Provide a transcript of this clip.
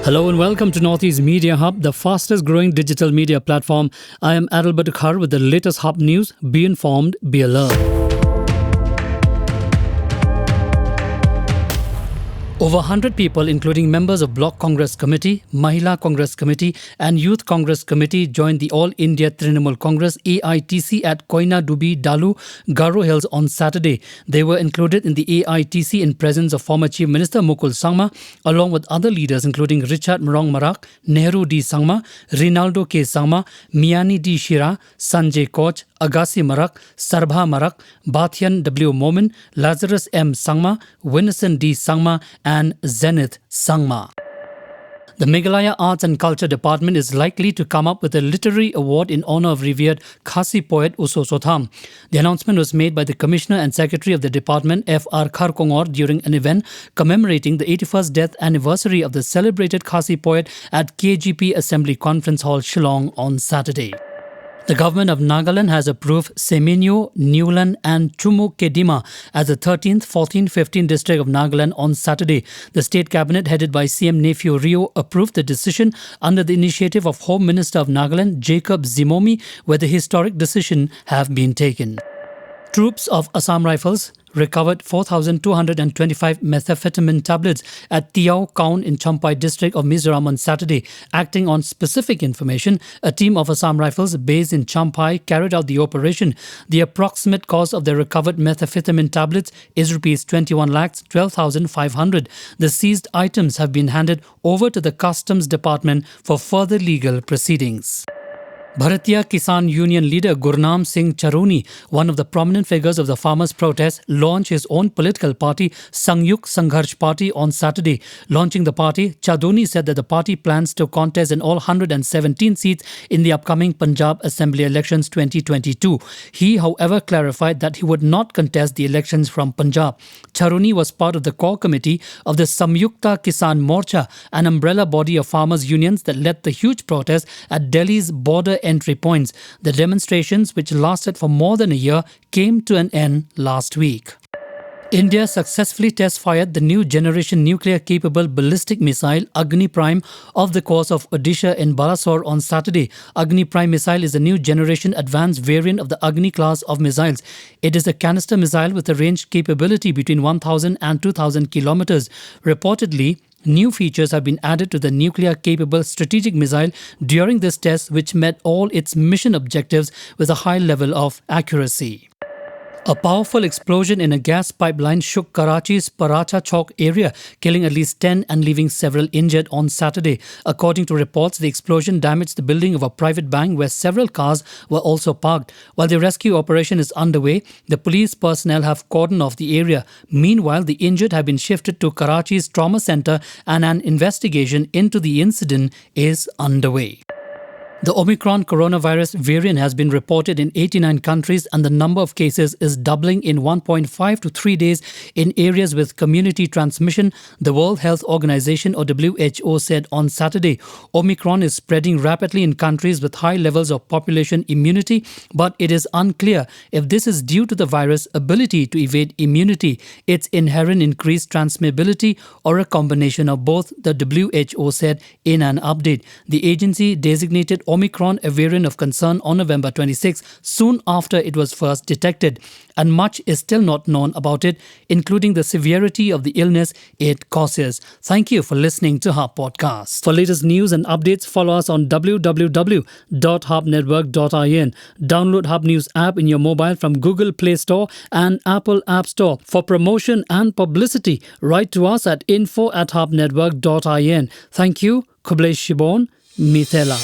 Hello and welcome to Northeast Media Hub, the fastest growing digital media platform. I am Adalbert Khar with the latest Hub news. Be informed, be alert. Over 100 people, including members of Block Congress Committee, Mahila Congress Committee and Youth Congress Committee, joined the All India Trinamool Congress AITC at Koina Dubi, Dalu, Garo Hills on Saturday. They were included in the AITC in presence of former Chief Minister Mukul Sangma, along with other leaders including Richard Mrong Marak, Nehru D. Sangma, Rinaldo K. Sangma, Miani D. Shira, Sanjay Koch, Agassi Marak, Sarbha Marak, Bhathian W. Momin, Lazarus M. Sangma, Winnison D. Sangma and Zenith Sangma. The Meghalaya Arts and Culture Department is likely to come up with a literary award in honour of revered Khasi poet Uso Sotham. The announcement was made by the Commissioner and Secretary of the department, F.R. Kharkongor, during an event commemorating the 81st death anniversary of the celebrated Khasi poet at KGP Assembly Conference Hall, Shillong on Saturday. The government of Nagaland has approved Semenyo, Newland and Chumu Kedima as the 13th, 14th, 15th district of Nagaland on Saturday. The state cabinet headed by CM Nephew Rio approved the decision under the initiative of Home Minister of Nagaland, Jacob Zimomi, where the historic decision have been taken. Troops of Assam Rifles recovered 4,225 methamphetamine tablets at Tiao Kaun in Champai district of Mizoram on Saturday. Acting on specific information, a team of Assam Rifles based in Champai carried out the operation. The approximate cost of the recovered methamphetamine tablets is Rs 21,12,500. The seized items have been handed over to the Customs Department for further legal proceedings. Bharatiya Kisan Union leader Gurnam Singh Charuni, one of the prominent figures of the farmers' protest, launched his own political party, Sangyukt Sangharsh Party, on Saturday. Launching the party, Chadoni said that the party plans to contest in all 117 seats in the upcoming Punjab Assembly elections 2022. He, however, clarified that he would not contest the elections from Punjab. Charuni was part of the core committee of the Samyukta Kisan Morcha, an umbrella body of farmers' unions that led the huge protest at Delhi's border entry points. The demonstrations, which lasted for more than a year, came to an end last week. India successfully test-fired the new generation nuclear-capable ballistic missile Agni Prime off the coast of Odisha in Balasore on Saturday. Agni Prime missile is a new generation advanced variant of the Agni class of missiles. It is a canister missile with a range capability between 1,000 and 2,000 kilometers. Reportedly, new features have been added to the nuclear-capable strategic missile during this test, which met all its mission objectives with a high level of accuracy. A powerful explosion in a gas pipeline shook Karachi's Paracha Chowk area, killing at least 10 and leaving several injured on Saturday. According to reports, the explosion damaged the building of a private bank where several cars were also parked. While the rescue operation is underway, the police personnel have cordoned off the area. Meanwhile, the injured have been shifted to Karachi's trauma center and an investigation into the incident is underway. The Omicron coronavirus variant has been reported in 89 countries and the number of cases is doubling in 1.5 to 3 days in areas with community transmission, the World Health Organization or WHO said on Saturday. Omicron is spreading rapidly in countries with high levels of population immunity, but it is unclear if this is due to the virus' ability to evade immunity, its inherent increased transmissibility, or a combination of both, the WHO said in an update. The agency designated Omicron a variant of concern on November 26, soon after it was first detected, and much is still not known about it, including the severity of the illness it causes. Thank you for listening to Hub Podcast. For latest news and updates, follow us on www.hubnetwork.in. Download Hub News app in your mobile from Google Play Store and Apple App Store. For promotion and publicity, write to us at info@hubnetwork.in. Thank you. Kublai Shibon, Mithela.